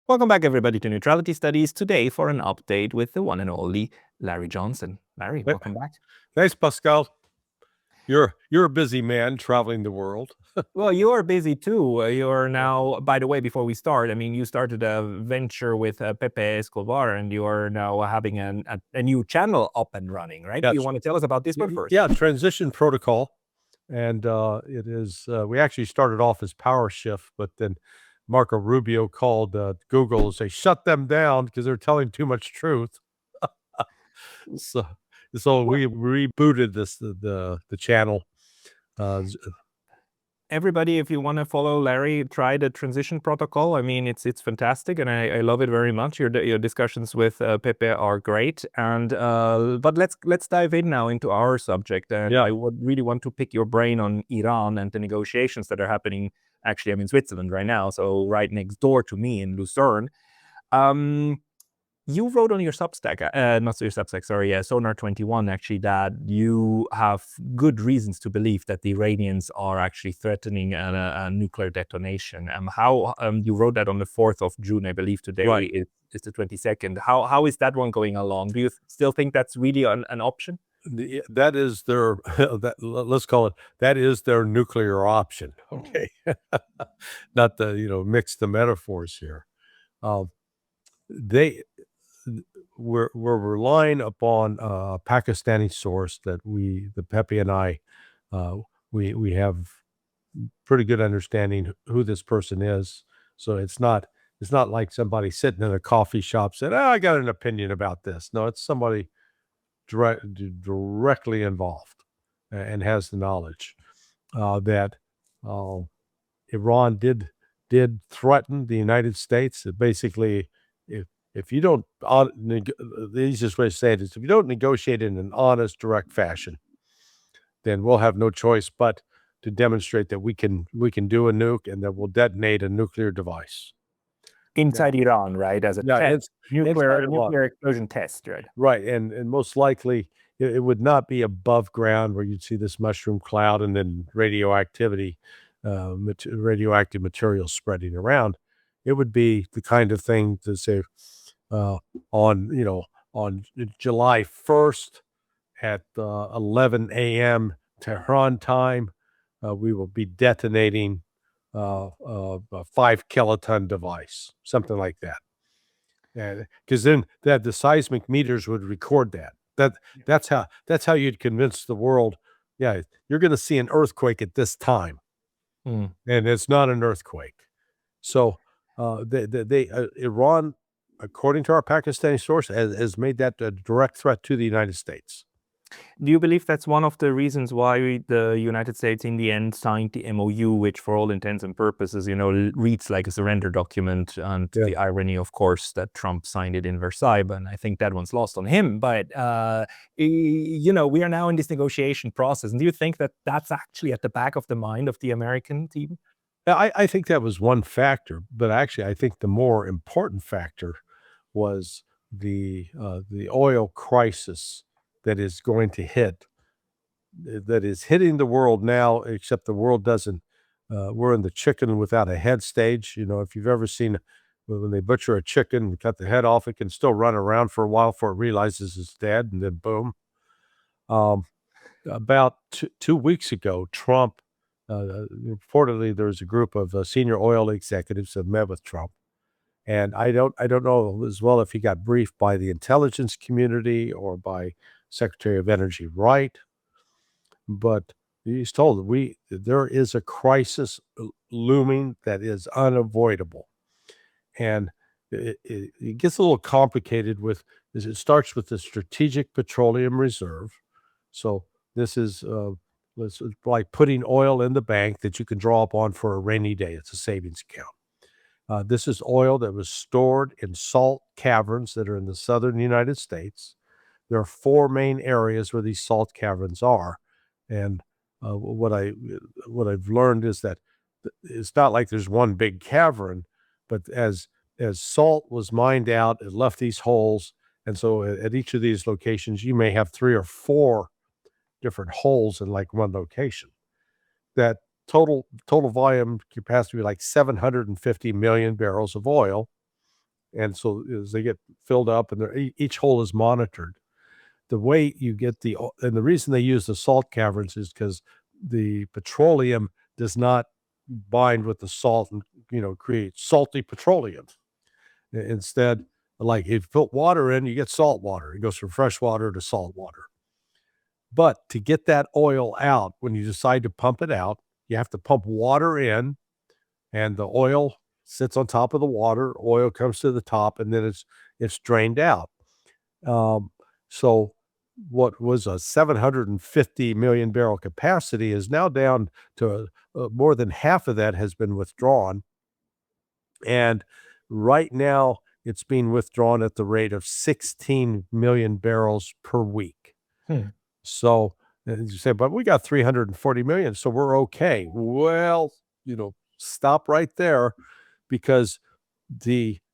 Welcome back, everybody, to Neutrality Studies. Today, for an update with the one and only Larry Johnson. Larry, welcome back. Thanks, Pascal. You're a busy man traveling the world. Well, you are busy too. You're now, by the way, before we start, I mean, you started a venture with Pepe Escobar, and you are now having a new channel up and running, right? Yeah, You want to tell us about this one first? yeah, transition protocol, and it is. We actually started off as Power Shift, but then Marco Rubio called Google and say shut them down because they're telling too much truth. so, so we rebooted the channel. Everybody, if you want to follow Larry, try the transition protocol. I mean, it's fantastic, and I love it very much. Your discussions with Pepe are great, and but let's dive in now into our subject. And Yeah. I would really want to pick your brain on Iran and the negotiations that are happening. Actually, I'm in Switzerland right now, so right next door to me in Lucerne. You wrote on your Substack, not your Substack, sorry, Sonar 21, actually, that you have good reasons to believe that the Iranians are actually threatening a nuclear detonation. You wrote that on the 4th of June, I believe. Today Right. is the 22nd. How is that one going along? Do you still think that's really an option? That is their let's call it, that is their nuclear option. Okay. Not to mix the metaphors here. They we're relying upon a Pakistani source that the Pepe and I, we have pretty good understanding who this person is. So it's not like somebody sitting in a coffee shop said, "Oh, I got an opinion about this." No, it's somebody directly involved and has the knowledge that Iran did threaten the United States. Basically, if you don't, the easiest way to say it is, if you don't negotiate in an honest, direct fashion, then we'll have no choice but to demonstrate that we can do a nuke and that we'll detonate a nuclear device Inside Iran, right? As a test, nuclear explosion test, right? Right, and most likely it would not be above ground where you'd see this mushroom cloud and then radioactivity, radioactive material spreading around. It would be the kind of thing to say, uh, on July 1st at 11 a.m. Tehran time, we will be detonating a 5 kiloton device, something like that. Because then the seismic meters would record that. That's how you'd convince the world, yeah, you're going to see an earthquake at this time, and it's not an earthquake. So Iran, according to our Pakistani source, has made that a direct threat to the United States. Do you believe that's one of the reasons why the United States in the end signed the MOU, which for all intents and purposes, reads like a surrender document? And the irony, of course, that Trump signed it in Versailles, and I think that one's lost on him. But, we are now in this negotiation process. And do you think that that's actually at the back of the mind of the American team? I think that was one factor, but actually I think the more important factor was the oil crisis that is going to that is hitting the world now, except the world doesn't. We're in the chicken without a head stage. If you've ever seen when they butcher a chicken and cut the head off, it can still run around for a while before it realizes it's dead, and then boom. About 2 weeks ago, Trump, reportedly there was a group of senior oil executives that met with Trump. And I don't know as well if he got briefed by the intelligence community or by Secretary of Energy Wright, but he's told there is a crisis looming that is unavoidable. And it gets a little complicated it starts with the Strategic Petroleum Reserve. So this is like putting oil in the bank that you can draw upon for a rainy day. It's a savings account. This is oil that was stored in salt caverns that are in the southern United States. There are 4 main areas where these salt caverns are, and what I've learned is that it's not like there's one big cavern, but as salt was mined out, it left these holes, and so at each of these locations, you may have 3 or 4 different holes in like one location. That total volume capacity like 750 million barrels of oil. And so as they get filled up, and each hole is monitored, the way you get and the reason they use the salt caverns is because the petroleum does not bind with the salt and create salty petroleum. Instead, like if you put water in, you get salt water. It goes from fresh water to salt water. But to get that oil out, when you decide to pump it out, you have to pump water in, and the oil sits on top of the water. Oil comes to the top, and then it's drained out. So what was a 750 million barrel capacity is now down to more than half of that has been withdrawn. And right now, it's being withdrawn at the rate of 16 million barrels per week. So you say, but we got 340 million, so we're okay. Well, stop right there, because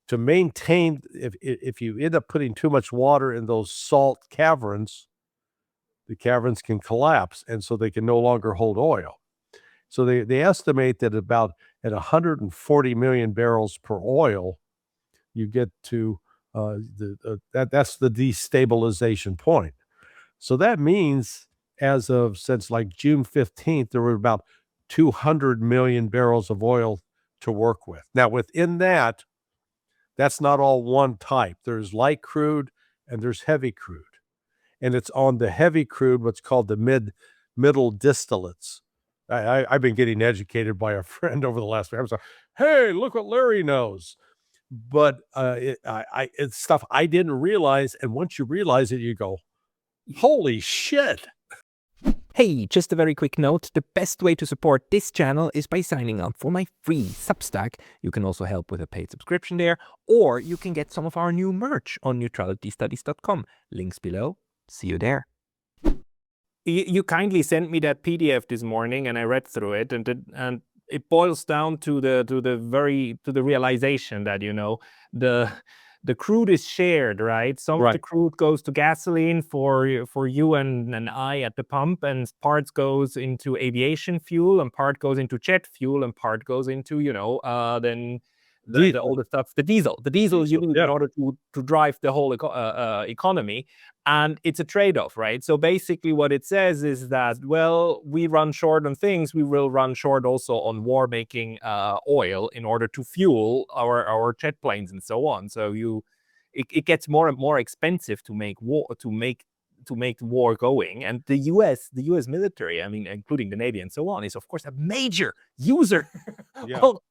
to maintain, if you end up putting too much water in those salt caverns, the caverns can collapse, and so they can no longer hold oil. So they estimate that about at 140 million barrels per oil, you get to that's the destabilization point. So that means since like June 15th, there were about 200 million barrels of oil to work with. Now, within that's not all one type. There's light crude and there's heavy crude. And it's on the heavy crude, what's called the middle distillates. I've been getting educated by a friend over the last week. I was like, hey, look what Larry knows. But it's stuff I didn't realize. And once you realize it, you go, holy shit. Hey, just a very quick note. The best way to support this channel is by signing up for my free Substack. You can also help with a paid subscription there, or you can get some of our new merch on neutralitystudies.com. Links below. See you there. You kindly sent me that PDF this morning, and I read through it, and it boils down to the realization that the crude is shared, right? Some of the crude goes to gasoline for you and I at the pump, and parts goes into aviation fuel, and part goes into jet fuel, and part goes into then the older stuff, the diesel you need in order to drive the whole economy. And it's a trade-off, right? So basically what it says is that, well, we run short on things, we will run short also on war-making oil in order to fuel our jet planes and so on. So it gets more and more expensive to make the war going. And the US military, I mean, including the Navy and so on, is of course a major user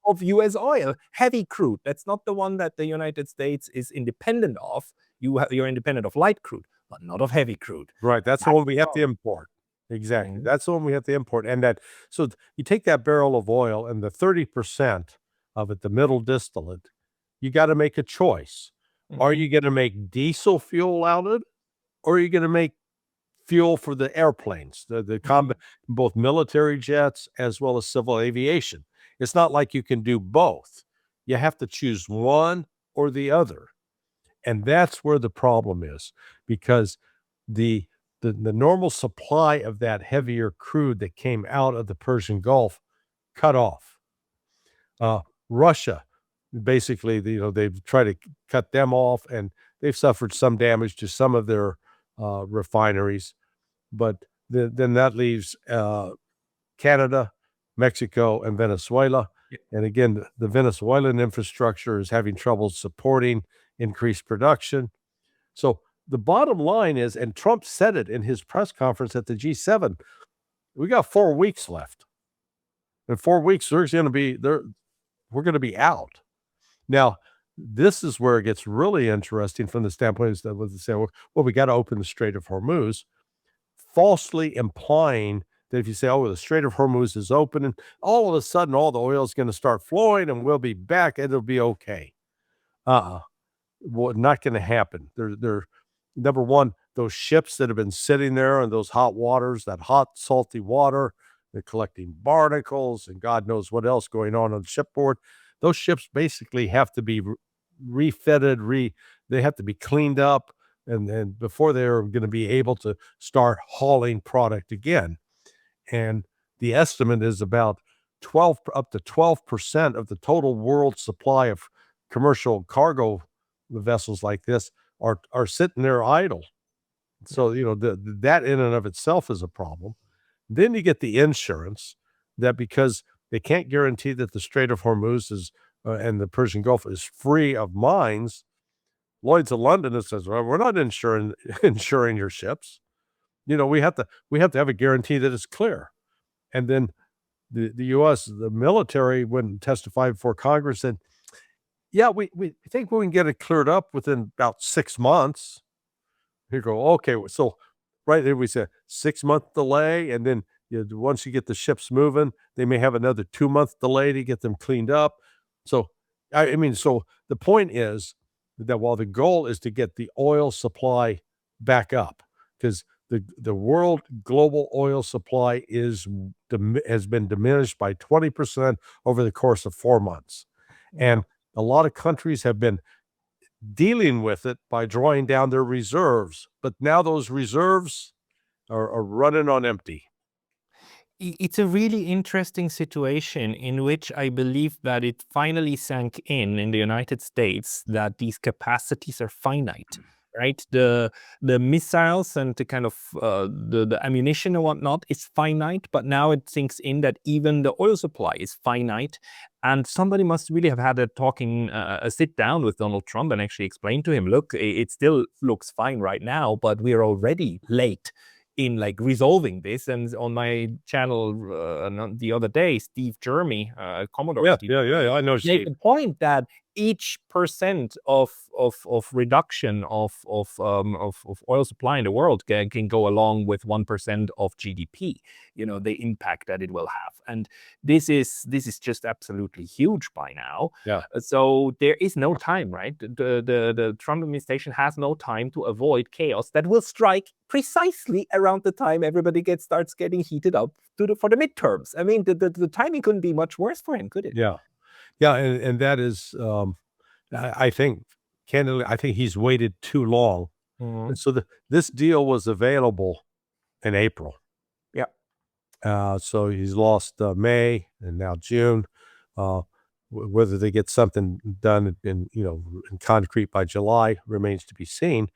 of US oil, heavy crude. That's not the one that the United States is independent of. You're independent of light crude, but not of heavy crude. Right. That's the one we have to import. Exactly. That's the one we have to import. And so you take that barrel of oil, and the 30% of it, the middle distillate, you got to make a choice. Are you going to make diesel fuel out of it, or are you going to make fuel for the airplanes, the combat, both military jets as well as civil aviation? It's not like you can do both. You have to choose one or the other. And that's where the problem is, because the normal supply of that heavier crude that came out of the Persian Gulf cut off. Russia, basically, they've tried to cut them off, and they've suffered some damage to some of their refineries. But then that leaves Canada, Mexico, and Venezuela. And again, the Venezuelan infrastructure is having trouble supporting increased production. So the bottom line is, and Trump said it in his press conference at the G7, we got 4 weeks left. In 4 weeks, we're going to be out. Now, this is where it gets really interesting from the standpoint is that they say, well, we got to open the Strait of Hormuz, falsely implying that if you say, oh, the Strait of Hormuz is open, and all of a sudden all the oil is going to start flowing and we'll be back, it'll be okay. Well, not going to happen. They're number one, those ships that have been sitting there in those hot waters, that hot, salty water, they're collecting barnacles and God knows what else going on the shipboard. Those ships basically have to be refitted, they have to be cleaned up, and before they're going to be able to start hauling product again. And the estimate is about up to 12% of the total world supply of commercial cargo vessels like this are sitting there idle. So, that in and of itself is a problem. Then you get the insurance that because they can't guarantee that the Strait of Hormuz is and the Persian Gulf is free of mines, Lloyd's of London says, well, we're not insuring your ships. We have to have a guarantee that it's clear. And then the U.S., the military, when testified before Congress, said, yeah, we think we can get it cleared up within about 6 months. You go, okay, so right there we said 6-month delay, and then once you get the ships moving, they may have another 2-month delay to get them cleaned up. So, so the point is that while the goal is to get the oil supply back up, because the world global oil supply has been diminished by 20% over the course of 4 months. And a lot of countries have been dealing with it by drawing down their reserves, but now those reserves are running on empty. It's a really interesting situation in which I believe that it finally sank in the United States that these capacities are finite, right? The missiles and the kind of the ammunition and whatnot is finite, but now it sinks in that even the oil supply is finite. And somebody must really have had a sit down with Donald Trump and actually explain to him, look, it still looks fine right now, but we are already late in like resolving this. And on my channel the other day, Steve Jeremy, Commodore, I know Steve. made the point that each percent of reduction of oil supply in the world can go along with 1% of GDP. The impact that it will have, and this is just absolutely huge by now. Yeah. So there is no time, right? The Trump administration has no time to avoid chaos that will strike precisely around the time everybody starts getting heated up for the midterms. I mean, the timing couldn't be much worse for him, could it? Yeah. Yeah, and that is, I think, candidly, I think he's waited too long. And so this deal was available in April. Yeah. So he's lost May and now June. Whether they get something done in concrete by July remains to be seen.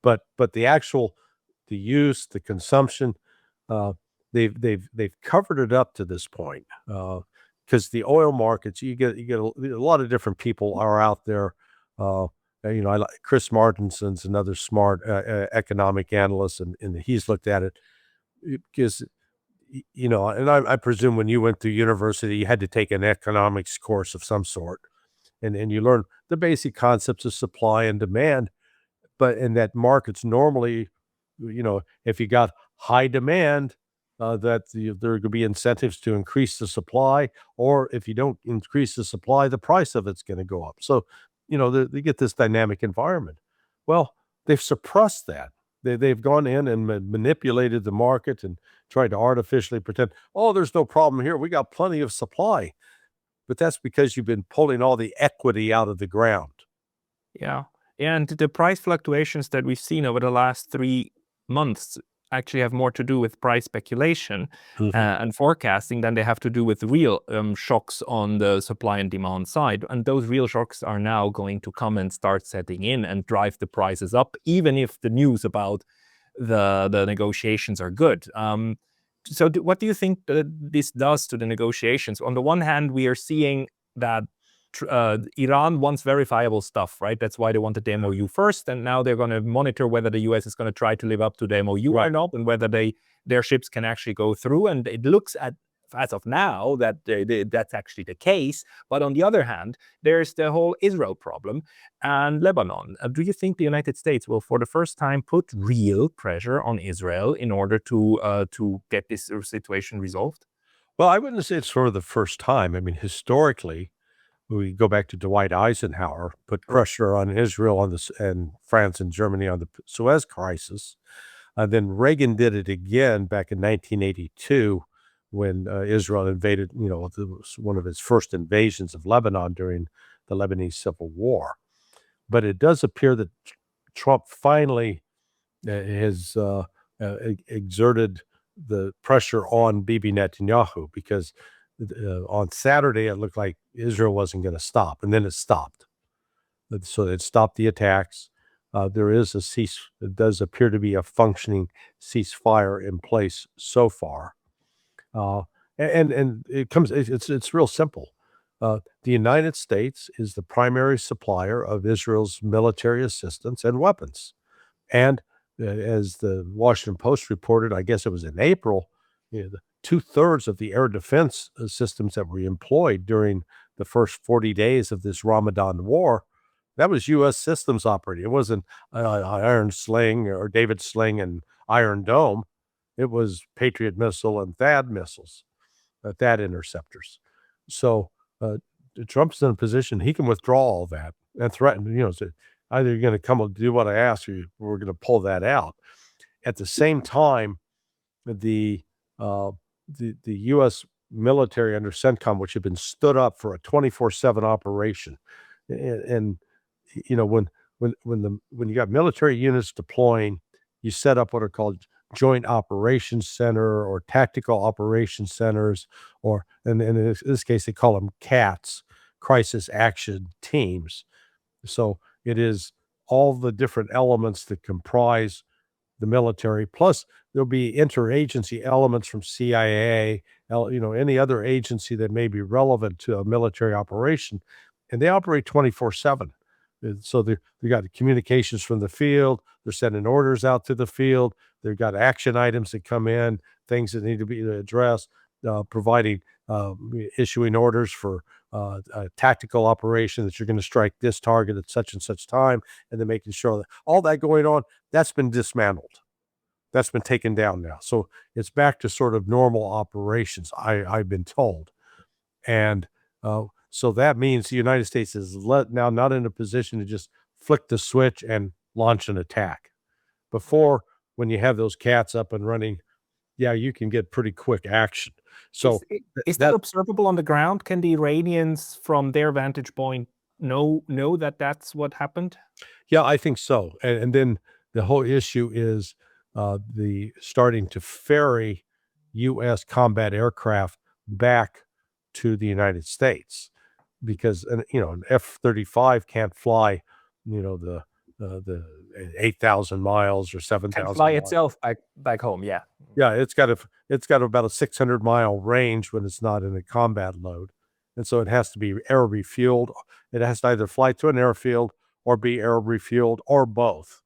But the use, the consumption, they've covered it up to this point. Because the oil markets, you get a lot of different people are out there. I like Chris Martinson's another smart economic analyst, and he's looked at it because and I presume when you went through university, you had to take an economics course of some sort, and you learn the basic concepts of supply and demand. But in that markets normally, if you got high demand, that there could be incentives to increase the supply, or if you don't increase the supply, the price of it's going to go up. So, they get this dynamic environment. Well, they've suppressed that. They've gone in and manipulated the market and tried to artificially pretend, oh, there's no problem here. We got plenty of supply. But that's because you've been pulling all the equity out of the ground. Yeah. And the price fluctuations that we've seen over the last 3 months actually have more to do with price speculation and forecasting than they have to do with real shocks on the supply and demand side. And those real shocks are now going to come and start setting in and drive the prices up, even if the news about the negotiations are good. So what do you think this does to the negotiations? On the one hand, we are seeing that Iran wants verifiable stuff, right? That's why they wanted the MOU first, and now they're going to monitor whether the US is going to try to live up to the MOU or not, and whether their ships can actually go through. And it looks as of now that that's actually the case. But on the other hand, there's the whole Israel problem and Lebanon. Do you think the United States will, for the first time, put real pressure on Israel in order to get this situation resolved? Well, I wouldn't say it's for the first time. I mean, historically, we go back to Dwight Eisenhower, put pressure on Israel and France and Germany on the Suez crisis. Then Reagan did it again back in 1982 when Israel invaded, it was one of his first invasions of Lebanon during the Lebanese Civil War. But it does appear that Trump finally has exerted the pressure on Bibi Netanyahu, because on Saturday, it looked like Israel wasn't going to stop, and then it stopped. so it stopped the attacks. There is it does appear to be a functioning ceasefire in place so far. Uh, and it's real simple. The United States is the primary supplier of Israel's military assistance and weapons. And as the Washington Post reported, I guess it was in April, two-thirds of the air defense systems that were employed during the first 40 days of this Ramadan war, that was U.S. systems operating. It wasn't Iron Sling or David Sling and Iron Dome. It was Patriot missile and THAAD missiles, THAAD interceptors. So Trump's in a position he can withdraw all that and threaten, say, either you're going to come and do what I asked, or we're going to pull that out. At the same time, the U.S. military under CENTCOM, which had been stood up for a 24/7 operation, and when you got military units deploying, you set up what are called Joint Operations Center or Tactical Operations Centers, or in this case they call them CATs, Crisis Action Teams. So it is all the different elements that comprise the military. Plus, there'll be interagency elements from CIA, any other agency that may be relevant to a military operation, and they operate 24/7. So they got communications from the field. They're sending orders out to the field. They've got action items that come in, things that need to be addressed, providing, issuing orders for a tactical operation that you're going to strike this target at such and such time, and then making sure that all that going on, that's been dismantled. That's been taken down now. So it's back to sort of normal operations, I've been told. And so that means the United States is now not in a position to just flick the switch and launch an attack. Before, when you have those cats up and running, yeah, you can get pretty quick action. So is that observable on the ground? Can the Iranians, from their vantage point, know that that's what happened? Yeah, I think so. And then the whole issue is the starting to ferry U.S. combat aircraft back to the United States, because an F-35 can't fly, the 8,000 miles or 7,000 Can fly miles. itself back home, yeah. Yeah, it's got about a 600-mile range when it's not in a combat load, and so it has to be air refueled. It has to either fly to an airfield or be air refueled, or both,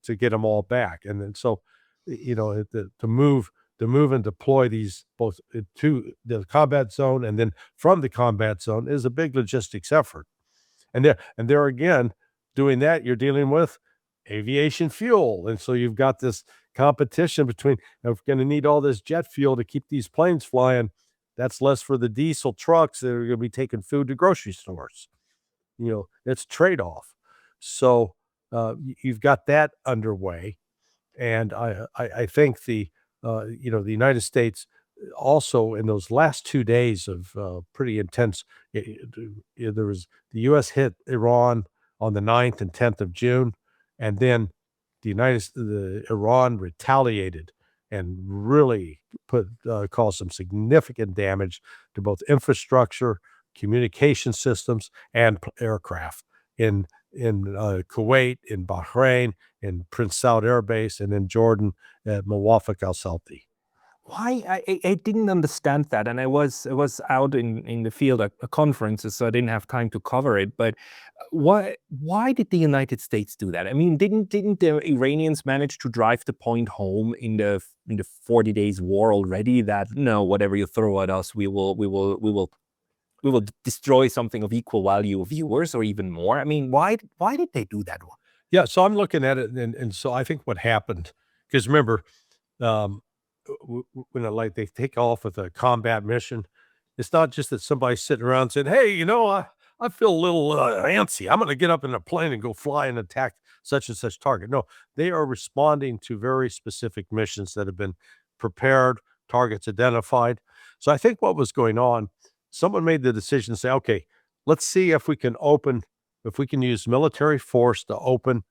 to get them all back. And then so, to move and deploy these both to the combat zone and then from the combat zone is a big logistics effort. And there again, doing that, you're dealing with aviation fuel. And so you've got this competition between, we're going to need all this jet fuel to keep these planes flying. That's less for the diesel trucks that are going to be taking food to grocery stores. It's trade-off. So you've got that underway. And I think the United States also, in those last 2 days of pretty intense, there was the U.S. hit Iran on the 9th and 10th of June, and then Iran retaliated and really caused some significant damage to both infrastructure, communication systems, and aircraft in Kuwait, in Bahrain, in Prince Saud Air Base, and in Jordan at Mawafaq al-Salti. Why I didn't understand that, and I was out in the field at conferences, so I didn't have time to cover it. But why did the United States do that? I mean, didn't the Iranians manage to drive the point home in the 40 days war already that no, whatever you throw at us, we will destroy something of equal value of yours or even more? I mean, why did they do that one? Yeah, so I'm looking at it, and so I think what happened, because remember, when they take off with a combat mission, it's not just that somebody's sitting around saying, "Hey, I feel a little antsy. I'm going to get up in a plane and go fly and attack such and such target." No, they are responding to very specific missions that have been prepared, targets identified. So I think what was going on, someone made the decision to say, "Okay, let's see if we can use military force to open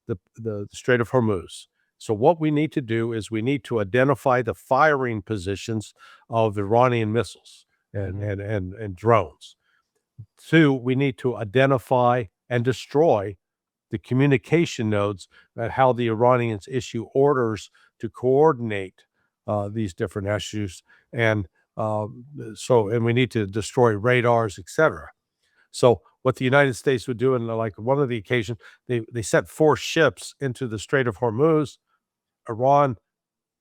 the Strait of Hormuz." So what we need to do is we need to identify the firing positions of Iranian missiles and drones. 2, we need to identify and destroy the communication nodes at how the Iranians issue orders to coordinate these different issues. And and we need to destroy radars, etc. So what the United States would do, in like one of the occasions, they sent 4 ships into the Strait of Hormuz. Iran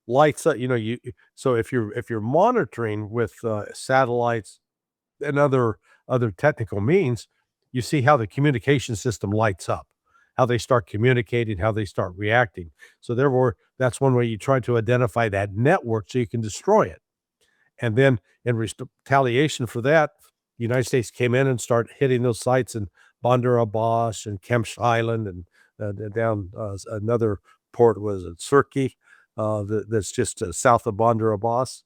lights up, so if you're monitoring with satellites and other technical means, you see how the communication system lights up, how they start communicating, how they start reacting. So therefore, that's one way you try to identify that network so you can destroy it. And then in retaliation for that, the United States came in and started hitting those sites in Bandar Abbas and Kemsh Island, and down another port was at Sirki, that's just south of Bandar Abbas.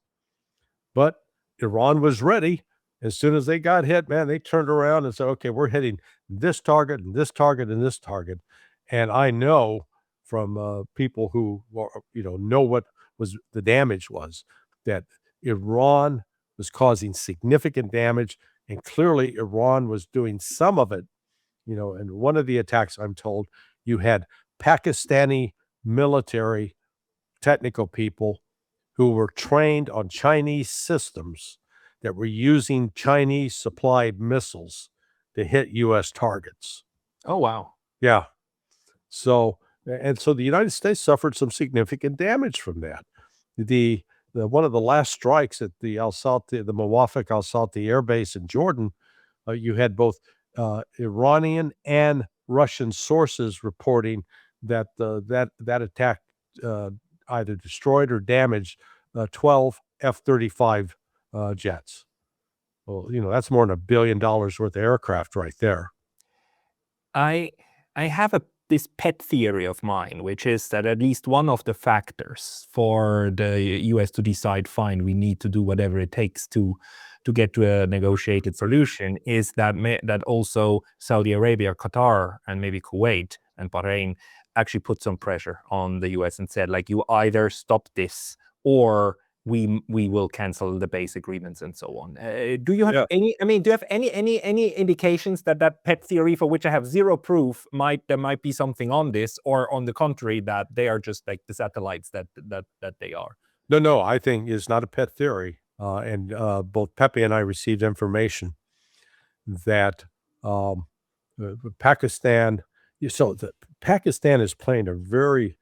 But Iran was ready. As soon as they got hit, man, they turned around and said, okay, we're hitting this target and this target and this target. And I know from people who know what was the damage was, that Iran was causing significant damage, and clearly Iran was doing some of it. And one of the attacks, I'm told, you had Pakistani military technical people who were trained on Chinese systems that were using Chinese supplied missiles to hit U.S. targets. Oh, wow. Yeah. So the United States suffered some significant damage from that. The one of the last strikes at the Mawafaq al-Salti Air Base in Jordan, you had both Iranian and Russian sources reporting that that attack either destroyed or damaged 12 F-35 jets. Well, that's more than $1 billion worth of aircraft right there. I have this pet theory of mine, which is that at least one of the factors for the US to decide, fine, we need to do whatever it takes to get to a negotiated solution, is that also Saudi Arabia, Qatar, and maybe Kuwait and Bahrain actually put some pressure on the US and said, like, you either stop this or we will cancel the base agreements and so on. Do you have any indications that pet theory, for which I have zero proof, there might be something on this, or on the contrary, that they are just like the satellites that they are? No, I think it's not a pet theory. And both Pepe and I received information that Pakistan is playing a very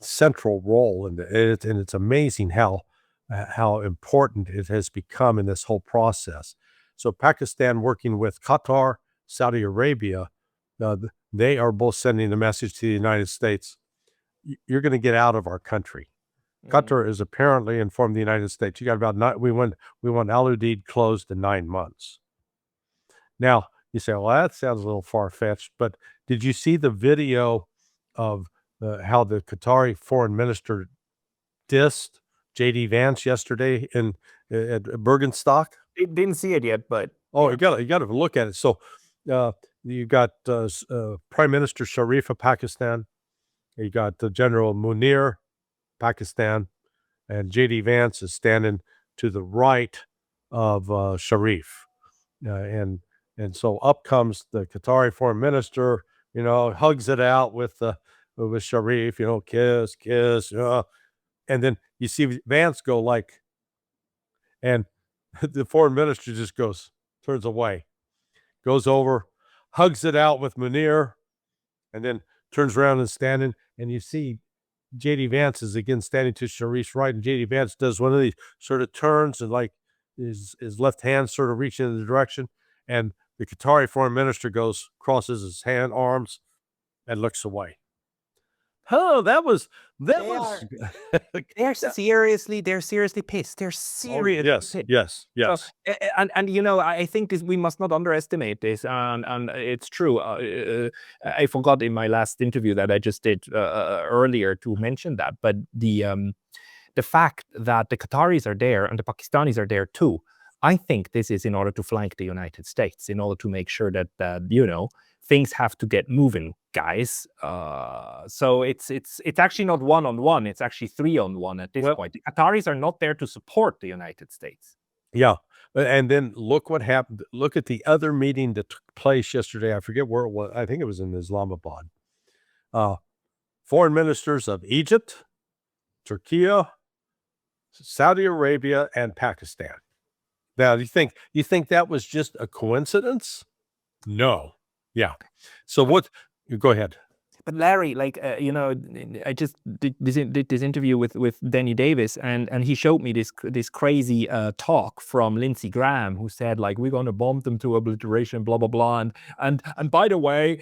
central role in it, and it's amazing how important it has become in this whole process. So Pakistan, working with Qatar, Saudi Arabia, they are both sending the message to the United States: you're going to get out of our country. Qatar is apparently informed the United States, you got about we want Al Udeid closed in 9 months. Now, you say, well, that sounds a little far-fetched, but did you see the video of how the Qatari foreign minister dissed J.D. Vance yesterday at Bergenstock? Didn't see it yet, but you got to look at it. So you got Prime Minister Sharif of Pakistan, you got General Munir, Pakistan, and J.D. Vance is standing to the right of Sharif, and so up comes the Qatari foreign minister, hugs it out with Sharif, kiss, and then you see Vance go like, and the foreign minister just turns away, goes over, hugs it out with Munir, and then turns around and standing, and you see J.D. Vance is again standing to Sharif's right, and J.D. Vance does one of these sort of turns and like his left hand sort of reaching in the direction, and the Qatari foreign minister crosses his arms, and looks away. Oh, they're seriously pissed. They're seriously pissed. Yes. So, and I think we must not underestimate this. And it's true. I forgot in my last interview that I just did earlier to mention that. But the fact that the Qataris are there and the Pakistanis are there too, I think this is in order to flank the United States, in order to make sure that things have to get moving, guys. So it's actually not 1-on-1. It's actually 3-on-1 at this point. The Qataris are not there to support the United States. Yeah, And then look what happened. Look at the other meeting that took place yesterday. I forget where it was. I think it was in Islamabad. Foreign ministers of Egypt, Turkey, Saudi Arabia, and Pakistan. Now, you think that was just a coincidence? No. Yeah. So what? Go ahead. But Larry, like, I just did this interview with Danny Davis, and he showed me this crazy talk from Lindsey Graham, who said, like, we're going to bomb them to obliteration, blah blah blah, and by the way,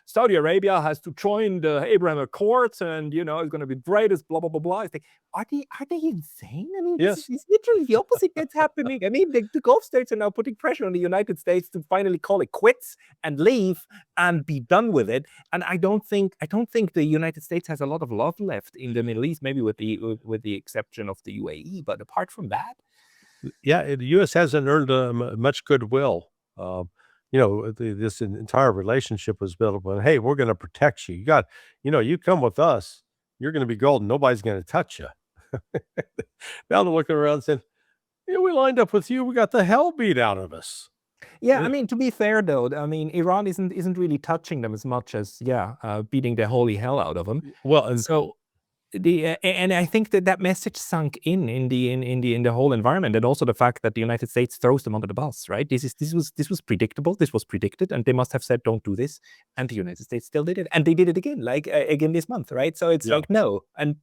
Saudi Arabia has to join the Abraham Accords, and it's going to be greatest, blah blah blah blah. It's like, are they insane? I mean, Yes. it's literally the opposite that's happening. I mean, the Gulf states are now putting pressure on the United States to finally call it quits and leave and be done with it. And I don't think the United States has a lot of love left in the Middle East, maybe with the exception of the UAE. But apart from that, yeah, the U.S. hasn't earned much goodwill. This entire relationship was built upon, hey, we're going to protect you. You come with us, you're going to be golden. Nobody's going to touch you. Now they're looking around and saying, yeah, we lined up with you. We got the hell beat out of us. Yeah, I mean, to be fair though, I mean, Iran isn't really touching them as much as beating the holy hell out of them. Well, and So and I think that message sunk in the whole environment, and also the fact that the United States throws them under the bus, right? This was predictable, this was predicted, and they must have said, don't do this, and the United States still did it, and they did it again, like again this month, right? So it's like, no, and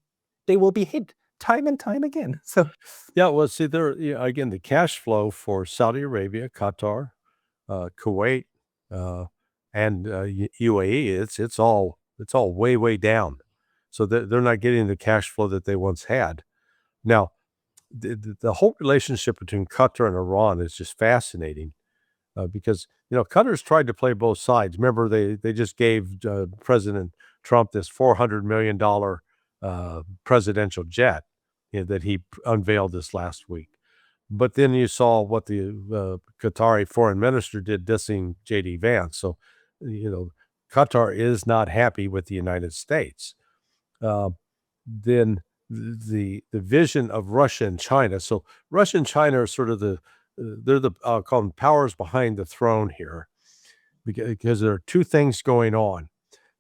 they will be hit time and time again. So yeah, well, see, there again, the cash flow for Saudi Arabia, Qatar, Kuwait, and UAE, it's all way down. So they're not getting the cash flow that they once had. Now, the whole relationship between Qatar and Iran is just fascinating because Qatar's tried to play both sides. Remember, they just gave President Trump this $400 million presidential jet that he unveiled this last week. But then you saw what the Qatari foreign minister did, dissing J.D. Vance. So, Qatar is not happy with the United States. Then the vision of Russia and China. So Russia and China are sort of they're the I'll call them powers behind the throne here, because there are two things going on.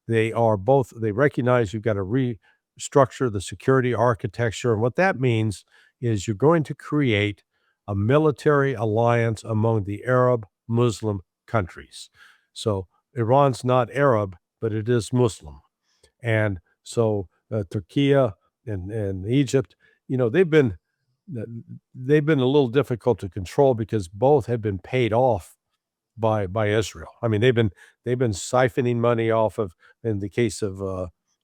They recognize you've got to restructure the security architecture, and what that means is you're going to create a military alliance among the Arab Muslim countries. So Iran's not Arab, but it is Muslim. And so Turkey and Egypt, they've been a little difficult to control because both have been paid off by Israel. I mean, they've been siphoning money off of, in the case of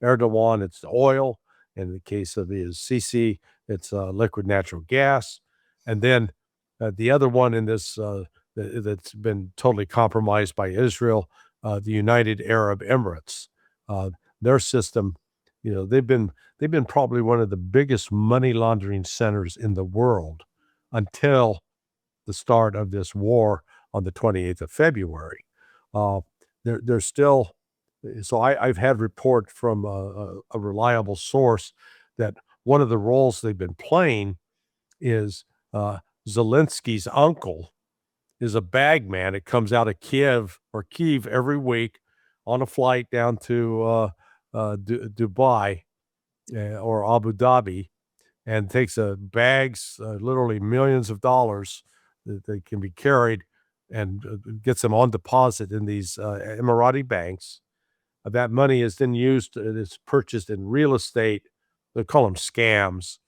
Erdogan, it's oil. In the case of the Sisi, it's liquid natural gas. And then the other one in this that's been totally compromised by Israel, the United Arab Emirates. Their system, they've been probably one of the biggest money laundering centers in the world until the start of this war on the 28th of February. They're still, so I've had report from a reliable source that one of the roles they've been playing is Zelensky's uncle is a bag man. It comes out of Kiev every week on a flight down to Dubai or Abu Dhabi, and takes bags, literally millions of dollars that they can be carried, and gets them on deposit in these Emirati banks. That money is then used, it's purchased in real estate. They call them scams.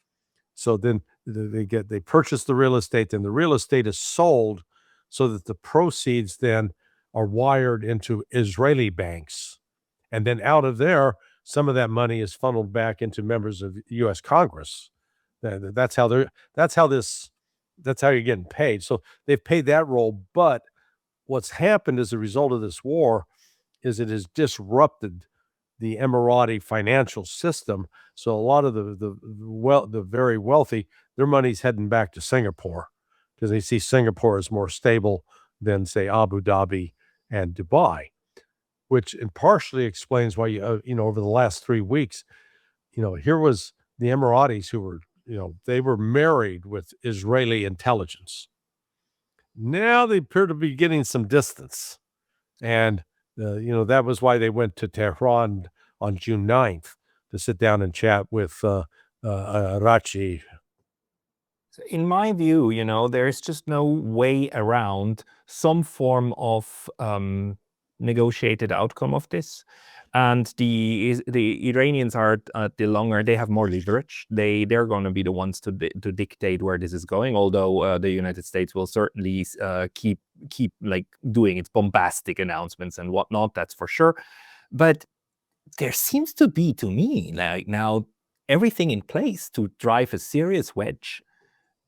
So then they purchase the real estate, then the real estate is sold so that the proceeds then are wired into Israeli banks. And then out of there, some of that money is funneled back into members of U.S. Congress. That's how you're getting paid. So they've paid that role. But what's happened as a result of this war is it has disrupted the Emirati financial system. So a lot of the very wealthy, their money's heading back to Singapore because they see Singapore as more stable than, say, Abu Dhabi and Dubai, which partially explains why over the last 3 weeks, here was the Emiratis who were they were married with Israeli intelligence. Now they appear to be getting some distance. And, that was why they went to Tehran on June 9th to sit down and chat with Arachi. In my view, there's just no way around some form of negotiated outcome of this. And the Iranians are they have more leverage. They're going to be the ones to dictate where this is going. Although the United States will certainly keep like doing its bombastic announcements and whatnot. That's for sure. But there seems to be, to me, like now everything in place to drive a serious wedge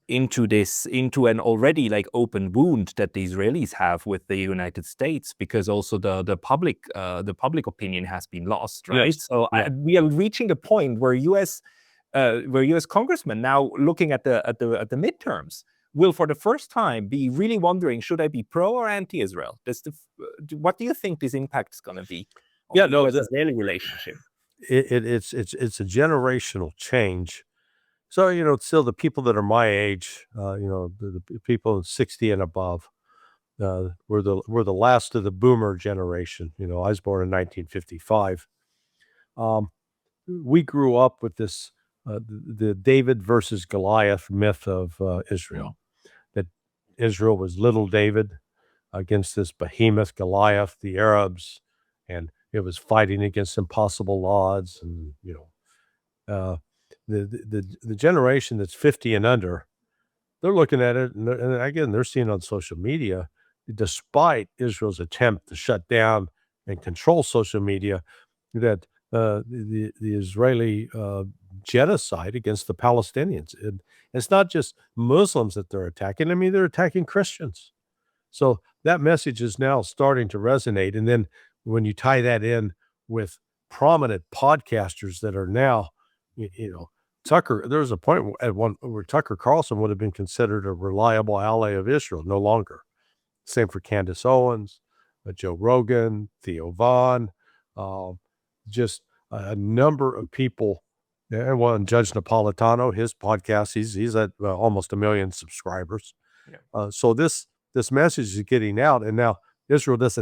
into an already like open wound that the Israelis have with the United States, because also the public opinion has been lost, right? Yes. So Yeah. we are reaching a point where U.S. congressmen now looking at the midterms will for the first time be really wondering, should I be pro or anti-Israel? What do you think this impact is going to be on the US-Israeli relationship? It's a generational change. So, still the people that are my age, the people 60 and above, were the last of the boomer generation. I was born in 1955. We grew up with this, the David versus Goliath myth of Israel, that Israel was little David against this behemoth Goliath, the Arabs, and it was fighting against impossible odds. And, the generation that's 50 and under, they're looking at it, and again, they're seeing on social media, despite Israel's attempt to shut down and control social media, that the Israeli genocide against the Palestinians. And it's not just Muslims that they're attacking. I mean, they're attacking Christians. So that message is now starting to resonate. And then when you tie that in with prominent podcasters that are now, Tucker, there was a point at one where Tucker Carlson would have been considered a reliable ally of Israel, no longer. Same for Candace Owens, Joe Rogan, Theo Vaughn, just a number of people. And one, Judge Napolitano, his podcast, he's at almost 1 million subscribers. Yeah. So this message is getting out, and now Israel does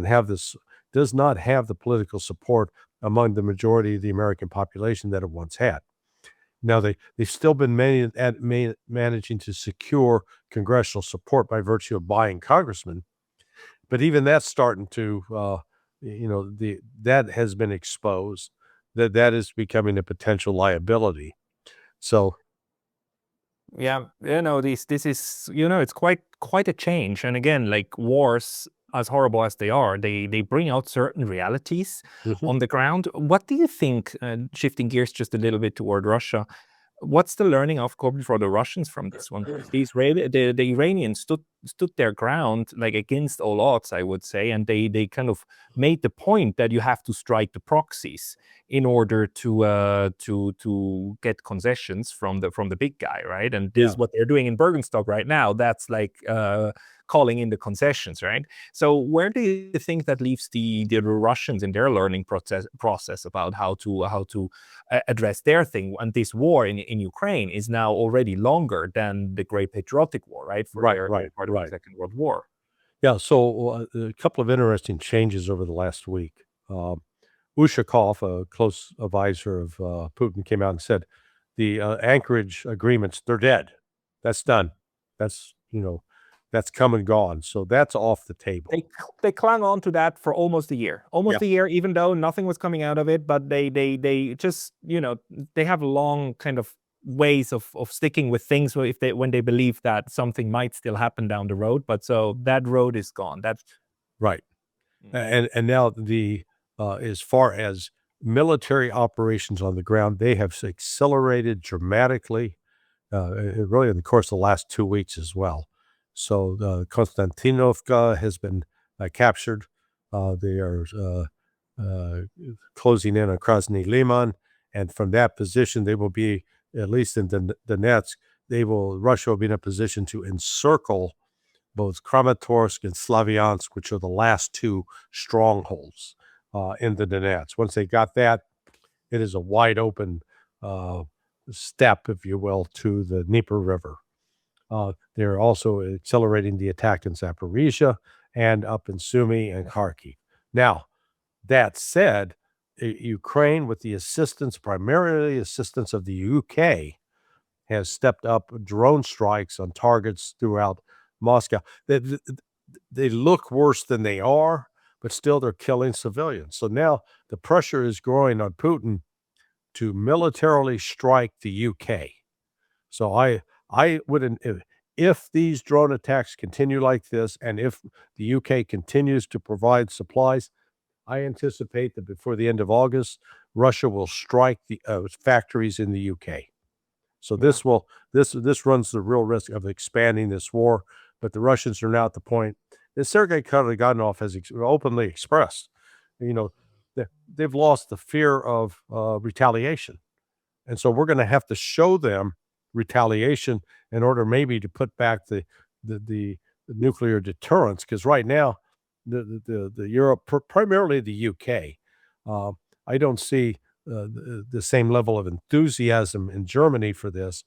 not have the political support among the majority of the American population that it once had. Now they've still been managing to secure congressional support by virtue of buying congressmen, but even that's starting to, that has been exposed, that is becoming a potential liability. So yeah, this is it's quite a change. And again, like wars, as horrible as they are, they bring out certain realities on the ground. What do you think, shifting gears just a little bit toward Russia, what's the learning outcome for the Russians from this one? The Iranians stood their ground like against all odds, I would say, and they kind of made the point that you have to strike the proxies in order to get concessions from the big guy, right? And this is what they're doing in Bergenstock right now. That's like calling in the concessions, right? So where do you think that leaves the Russians in their learning process about how to address their thing? And this war in Ukraine is now already longer than the Great Patriotic War, right? For their part of the Second World War. Yeah, so a couple of interesting changes over the last week. Ushakov, a close advisor of Putin, came out and said the Anchorage agreements, they're dead. That's done. That's come and gone. So that's off the table. They clung on to that for almost a year. A year, even though nothing was coming out of it. But they just, they have long kind of ways of sticking with things when they believe that something might still happen down the road. But so that road is gone. That's right. And now as far as military operations on the ground, they have accelerated dramatically, really in the course of the last 2 weeks as well. So Konstantinovka has been captured. They are closing in on Krasny Liman, and from that position, they will be, at least in Donetsk, Russia will be in a position to encircle both Kramatorsk and Slavyansk, which are the last two strongholds in the Donetsk. Once they got that, it is a wide open step, if you will, to the Dnieper River. They're also accelerating the attack in Zaporizhia and up in Sumy and Kharkiv. Now, that said, Ukraine, with the assistance, primarily assistance of the UK, has stepped up drone strikes on targets throughout Moscow. They look worse than they are, but still they're killing civilians. So now the pressure is growing on Putin to militarily strike the UK. So I wouldn't, if these drone attacks continue like this, and if the UK continues to provide supplies, I anticipate that before the end of August, Russia will strike the factories in the UK. So this runs the real risk of expanding this war. But the Russians are now at the point that Sergei Karaganov has openly expressed, they've lost the fear of retaliation. And so we're going to have to show them retaliation in order maybe to put back the nuclear deterrence. Because right now, the Europe, primarily the UK, I don't see the same level of enthusiasm in Germany for this.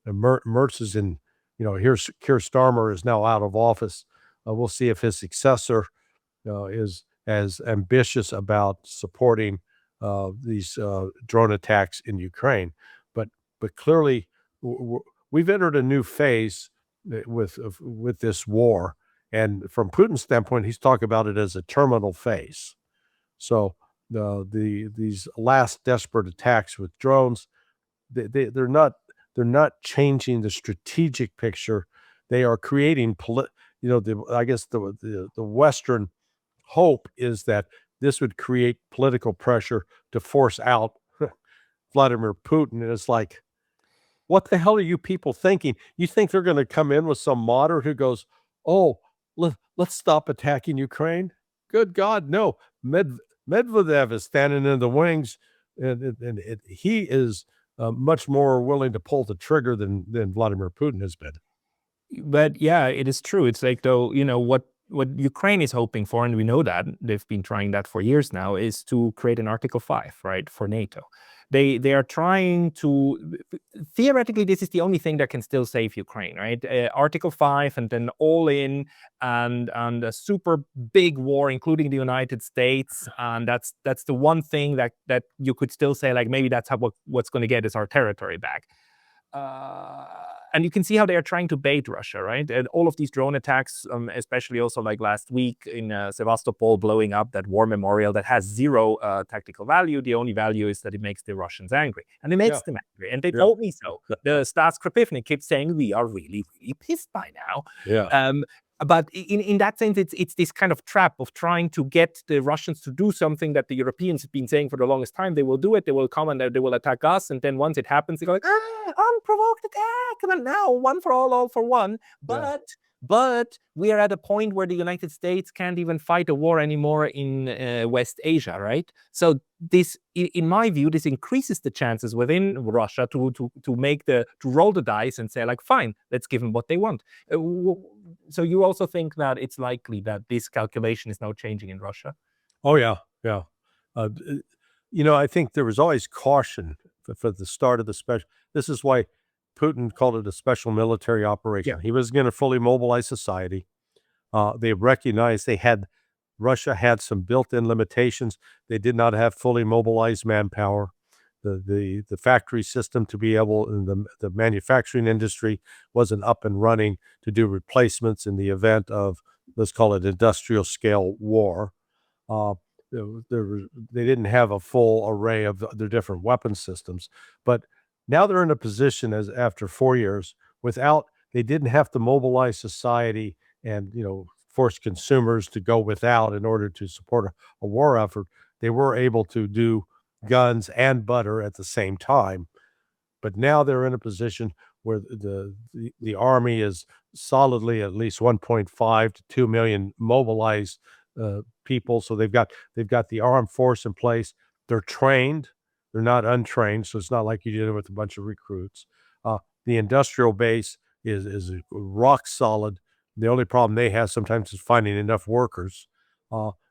Merz is in, here's Keir Starmer is now out of office. We'll see if his successor is as ambitious about supporting these drone attacks in Ukraine. But clearly, we've entered a new phase with this war. And from Putin's standpoint, he's talked about it as a terminal phase. So these last desperate attacks with drones, they're not changing the strategic picture. They are creating I guess the Western hope is that this would create political pressure to force out Vladimir Putin. And it's like, what the hell are you people thinking? You think they're going to come in with some moderate who goes, oh, let's stop attacking Ukraine? Good God, no. Medvedev is standing in the wings, and he is much more willing to pull the trigger than Vladimir Putin has been. But yeah, it is true. It's like, though, what Ukraine is hoping for, and we know that they've been trying that for years now, is to create an Article 5, right, for NATO. They are trying to, theoretically, this is the only thing that can still save Ukraine, right? Article 5, and then all in, and a super big war, including the United States, and that's the one thing that you could still say, like, maybe that's what's going to get us our territory back. And you can see how they are trying to bait Russia, right? And all of these drone attacks, especially also like last week in Sevastopol, blowing up that war memorial that has zero tactical value. The only value is that it makes the Russians angry. And it makes them angry. And they told me so. The Stas Kripivnik keeps saying, we are really, really pissed by now. Yeah. But in that sense, it's this kind of trap of trying to get the Russians to do something that the Europeans have been saying for the longest time. They will do it. They will come and they will attack us. And then once it happens, they go like, unprovoked attack. And now one for all for one. But we are at a point where the United States can't even fight a war anymore in West Asia, right? So this, in my view, this increases the chances within Russia to roll the dice and say, like, fine, let's give them what they want. So you also think that it's likely that this calculation is now changing in Russia? Oh yeah. I think there was always caution for the start of the special. This is why Putin called it a special military operation. Yeah. He was going to fully mobilize society. They recognized Russia had some built-in limitations. They did not have fully mobilized manpower. The factory system to be able, the manufacturing industry wasn't up and running to do replacements in the event of, let's call it, industrial scale war. They didn't have a full array of their different weapon systems, but now they're in a position, as after 4 years, they didn't have to mobilize society and force consumers to go without in order to support a war effort. They were able to do guns and butter at the same time. But now they're in a position where the army is solidly at least 1.5 to 2 million mobilized people. So they've got the armed force in place. They're trained. They're not untrained. So it's not like you're dealing with a bunch of recruits. The industrial base is rock solid. The only problem they have sometimes is finding enough workers.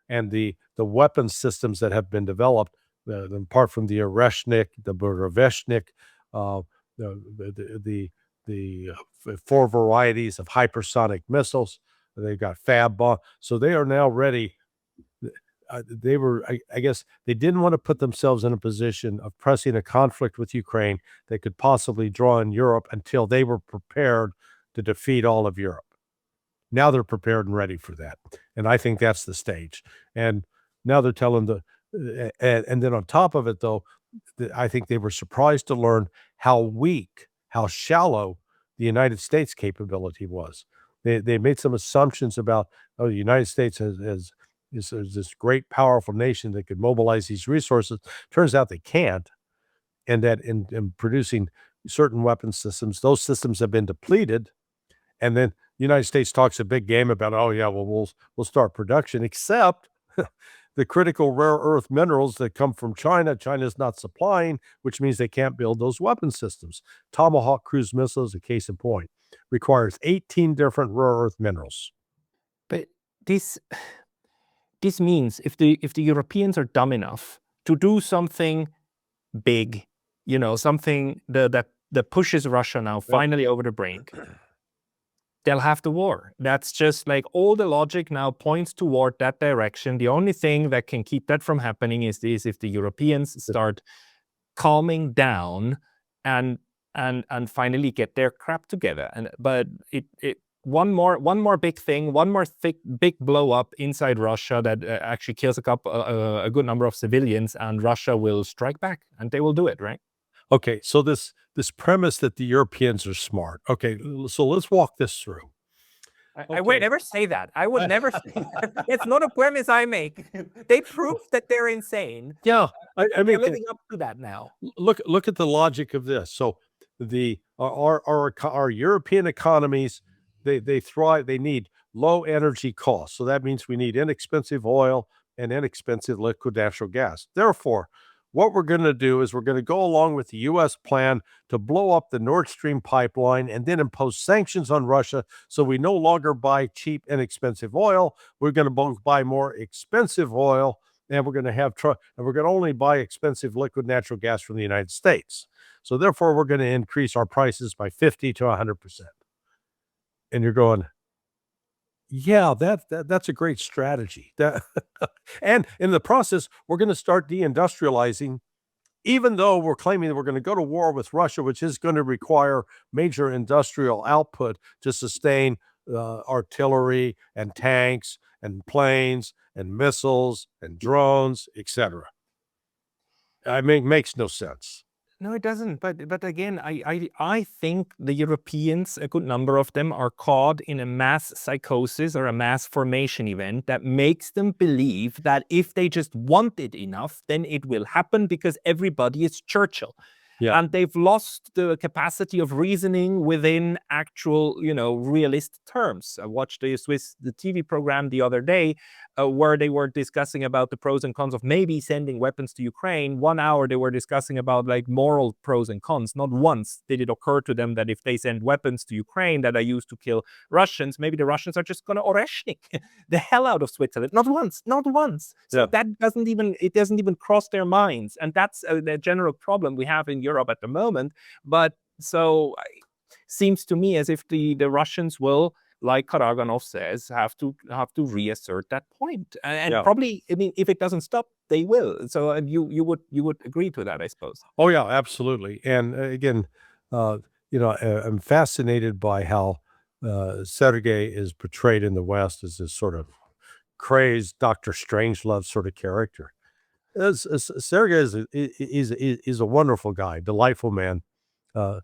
And the weapon systems that have been developed, apart from the Oreshnik, the Bureveshnik, the 4 varieties of hypersonic missiles. They've got Fab bomb. So they are now ready. They were, I guess, they didn't want to put themselves in a position of pressing a conflict with Ukraine that could possibly draw in Europe until they were prepared to defeat all of Europe. Now they're prepared and ready for that. And I think that's the stage. And now they're telling and then on top of it, though, I think they were surprised to learn how weak, how shallow the United States capability was. They made some assumptions about, the United States is this great, powerful nation that could mobilize these resources. Turns out they can't. And that in producing certain weapon systems, those systems have been depleted. And then the United States talks a big game about, oh yeah, well, we'll start production, except the critical rare earth minerals that come from China, China's not supplying, which means they can't build those weapon systems. Tomahawk cruise missiles, a case in point, requires 18 different rare earth minerals. But this means if the Europeans are dumb enough to do something big, something that pushes Russia now finally over the brink, they'll have the war. That's just like all the logic now points toward that direction. The only thing that can keep that from happening is if the Europeans start calming down and finally get their crap together. But one more big thing, one more big blow up inside Russia that actually kills a good number of civilians, and Russia will strike back, and they will do it, right? Okay, so this premise that the Europeans are smart. Okay, so let's walk this through. I would never say that. I would never say that. It's not a premise I make. They prove that they're insane. Yeah, I mean, they're living up to that now. Look at the logic of this. So our European economies, they thrive. They need low energy costs. So that means we need inexpensive oil and inexpensive liquid natural gas. Therefore, what we're going to do is we're going to go along with the U.S. plan to blow up the Nord Stream pipeline and then impose sanctions on Russia so we no longer buy cheap, inexpensive oil. We're going to both buy more expensive oil, and we're going to and we're going to only buy expensive liquid natural gas from the United States. So therefore, we're going to increase our prices by 50 to 100%. And you're going, yeah, that's a great strategy. And in the process, we're going to start deindustrializing, even though we're claiming that we're going to go to war with Russia, which is going to require major industrial output to sustain artillery and tanks and planes and missiles and drones, etc. I mean, it makes no sense. No, it doesn't. But again, I think the Europeans, a good number of them, are caught in a mass psychosis or a mass formation event that makes them believe that if they just want it enough, then it will happen because everybody is Churchill. Yeah. And they've lost the capacity of reasoning within actual, realist terms. I watched the TV program the other day where they were discussing about the pros and cons of maybe sending weapons to Ukraine. 1 hour they were discussing about like moral pros and cons. Not once did it occur to them that if they send weapons to Ukraine that are used to kill Russians, maybe the Russians are just going to Oreshnik the hell out of Switzerland. Not once. So that doesn't even cross their minds. And that's the general problem we have in Europe at the moment. But so seems to me as if the Russians will, like Karaganov says, have to reassert that point. And probably, I mean, if it doesn't stop, they will. So you would agree to that, I suppose. Oh yeah, absolutely. And again, I'm fascinated by how Sergei is portrayed in the West as this sort of crazed Dr. Strangelove sort of character. Sergei is a wonderful guy, delightful man,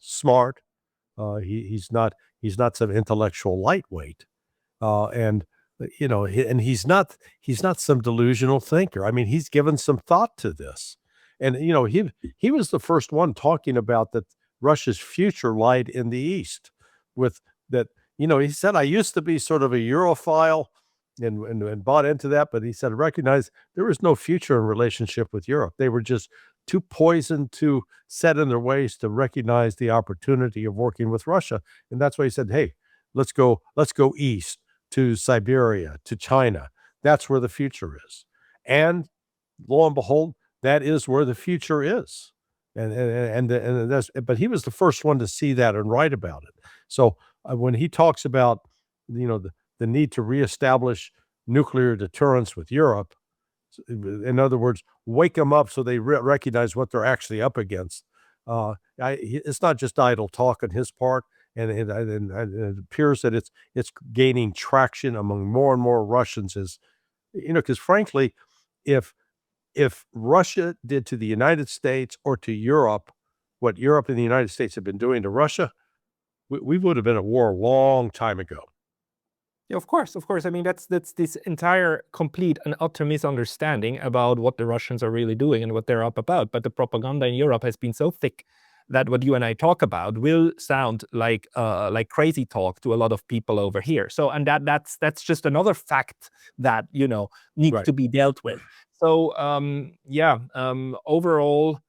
smart. He's not some intellectual lightweight, and he's not some delusional thinker. I mean, he's given some thought to this, and he was the first one talking about that Russia's future lied in the East. With that, he said, I used to be sort of a Europhile and bought into that, but he said, recognize there was no future in relationship with Europe. They were just too poisoned, too set in their ways to recognize the opportunity of working with Russia. And that's why he said, hey, let's go east to Siberia, to China. That's where the future is. And lo and behold, that is where the future is. And that's, but he was the first one to see that and write about it. So when he talks about, the need to reestablish nuclear deterrence with Europe, in other words, wake them up so they recognize what they're actually up against. It's not just idle talk on his part, and it appears that it's gaining traction among more and more Russians. As because frankly, if Russia did to the United States or to Europe what Europe and the United States have been doing to Russia, we would have been at war a long time ago. Yeah, of course, of course. I mean, that's this entire complete and utter misunderstanding about what the Russians are really doing and what they're up about. But the propaganda in Europe has been so thick that what you and I talk about will sound like crazy talk to a lot of people over here. So, and that's just another fact that needs Right. to be dealt with. So, overall,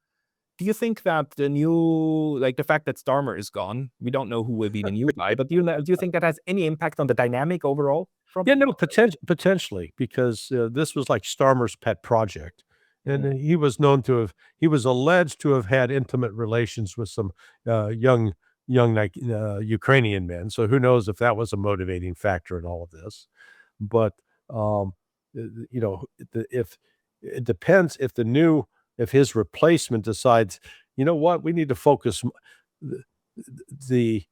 do you think that the fact that Starmer is gone, we don't know who will be the new guy, but do you think that has any impact on the dynamic overall? Yeah, no, potentially, because this was like Starmer's pet project, and he was alleged to have had intimate relations with some young like Ukrainian men. So who knows if that was a motivating factor in all of this? But if it depends if his replacement decides, what, we need to focus. The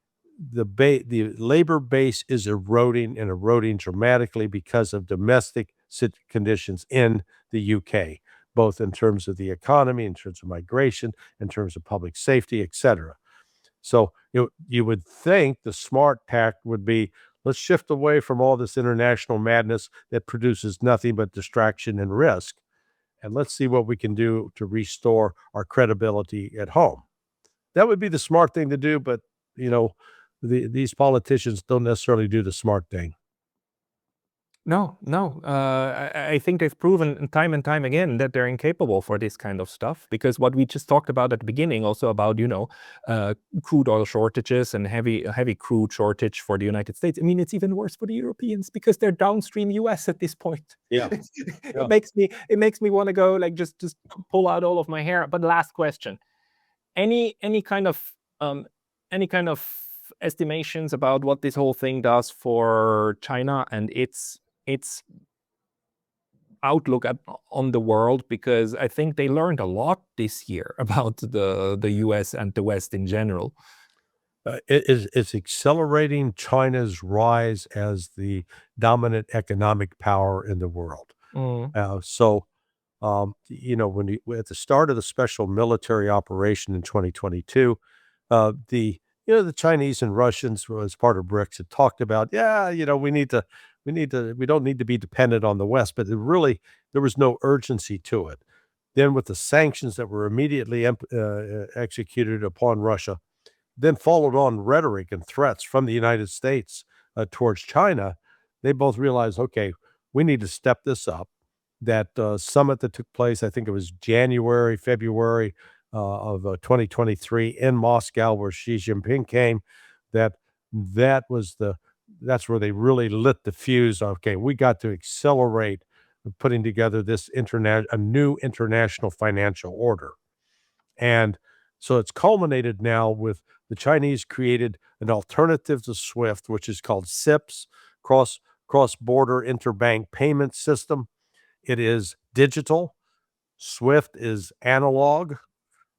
the labor base is eroding dramatically because of domestic conditions in the UK, both in terms of the economy, in terms of migration, in terms of public safety, etc. So you would think the smart tack would be, let's shift away from all this international madness that produces nothing but distraction and risk, and let's see what we can do to restore our credibility at home. That would be the smart thing to do, but these politicians don't necessarily do the smart thing. No, no. I think they've proven time and time again that they're incapable for this kind of stuff, because what we just talked about at the beginning, also about crude oil shortages and heavy crude shortage for the United States. I mean, it's even worse for the Europeans because they're downstream US at this point. Yeah. It makes me want to go just pull out all of my hair. But last question: any kind of estimations about what this whole thing does for China and its outlook on the world? Because I think they learned a lot this year about the US and the West in general. It's accelerating China's rise as the dominant economic power in the world. When at the start of the special military operation in 2022, the Chinese and Russians, as part of BRICS, had talked about, we don't need to be dependent on the West, but there was no urgency to it. Then with the sanctions that were immediately executed upon Russia, then followed on rhetoric and threats from the United States towards China, they both realized, okay, we need to step this up. That summit that took place, I think it was January, February of 2023 in Moscow, where Xi Jinping came, that's where they really lit the fuse. Okay, we got to accelerate putting together a new international financial order. And so it's culminated now with the Chinese created an alternative to SWIFT, which is called CIPS, cross-border interbank payment system. It is digital. SWIFT is analog.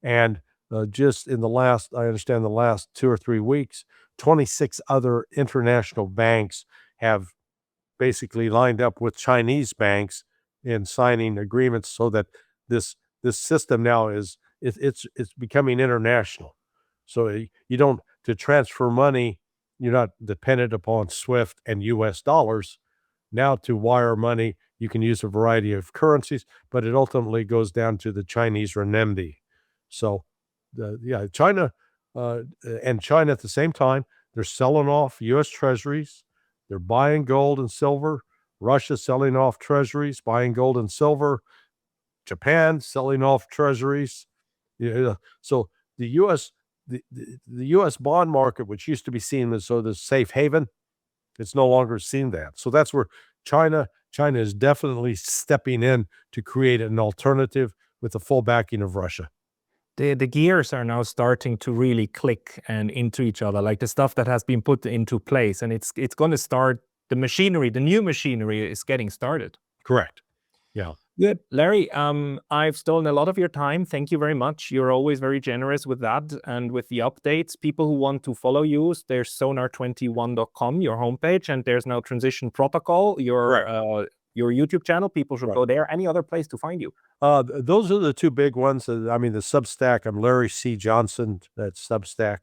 And just in the last 2 or 3 weeks, 26 other international banks have basically lined up with Chinese banks in signing agreements so that this system now it's becoming international. So to transfer money, you're not dependent upon SWIFT and US dollars. Now to wire money, you can use a variety of currencies, but it ultimately goes down to the Chinese renminbi. So China at the same time, they're selling off US treasuries. They're buying gold and silver. Russia selling off treasuries, buying gold and silver. Japan selling off treasuries. So the U.S. bond market, which used to be seen as sort of the safe haven, it's no longer seen that. So that's where China is definitely stepping in to create an alternative with the full backing of Russia. the gears are now starting to really click and into each other, like the stuff that has been put into place, and it's going to start. The machinery, the new machinery, is getting started. Correct. Yeah. Good. Larry, I've stolen a lot of your time. Thank you very much. You're always very generous with that and with the updates. People who want to follow you, there's sonar21.com, your homepage, and there's now Transition Protocol, your YouTube channel. People should go there. Any other place to find you? Those are the two big ones. I mean, the Substack, I'm Larry C. Johnson, that's Substack.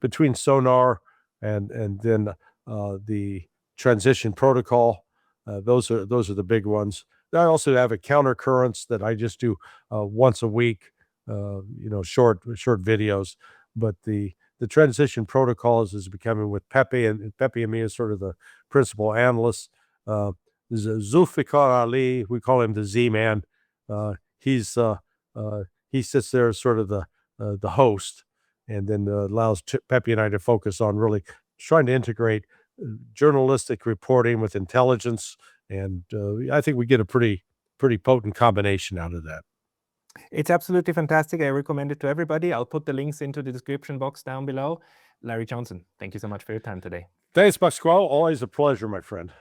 Between Sonar and then the Transition Protocol, those are the big ones. I also have a Countercurrents that I just do once a week, short videos. But the Transition Protocols is becoming with Pepe, and Pepe and me is sort of the principal analysts. Zulfikar Ali, we call him the Z-Man. He sits there as sort of the host, and then allows Pepe and I to focus on really trying to integrate journalistic reporting with intelligence, and I think we get a pretty potent combination out of that. It's absolutely fantastic. I recommend it to everybody. I'll put the links into the description box down below. Larry Johnson, thank you so much for your time today. Thanks, Pasquale. Always a pleasure, my friend.